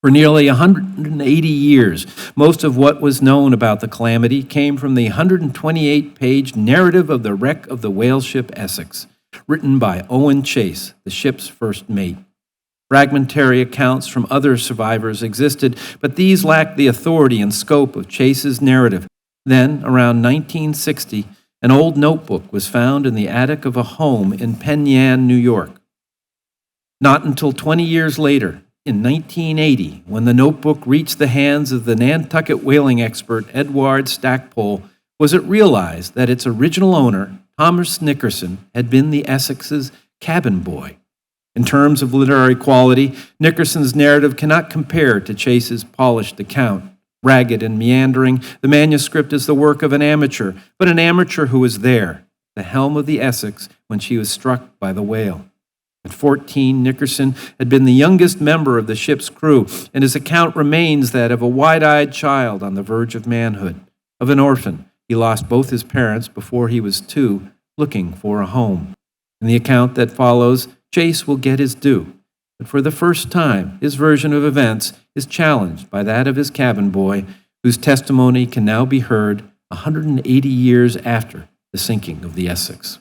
For nearly 180 years, most of what was known about the calamity came from the 128-page narrative of the wreck of the whale ship Essex, written by Owen Chase, the ship's first mate. Fragmentary accounts from other survivors existed, but these lacked the authority and scope of Chase's narrative. Then, around 1960, an old notebook was found in the attic of a home in Penn Yan, New York. Not until 20 years later, in 1980, when the notebook reached the hands of the Nantucket whaling expert Edward Stackpole, was it realized that its original owner, Thomas Nickerson, had been the Essex's cabin boy. In terms of literary quality, Nickerson's narrative cannot compare to Chase's polished account. Ragged and meandering, the manuscript is the work of an amateur, but an amateur who was there, at the helm of the Essex, when she was struck by the whale. At 14, Nickerson had been the youngest member of the ship's crew, and his account remains that of a wide-eyed child on the verge of manhood, of an orphan. He lost both his parents before he was 2, looking for a home. In the account that follows, Chase will get his due, but for the first time, his version of events is challenged by that of his cabin boy, whose testimony can now be heard 180 years after the sinking of the Essex.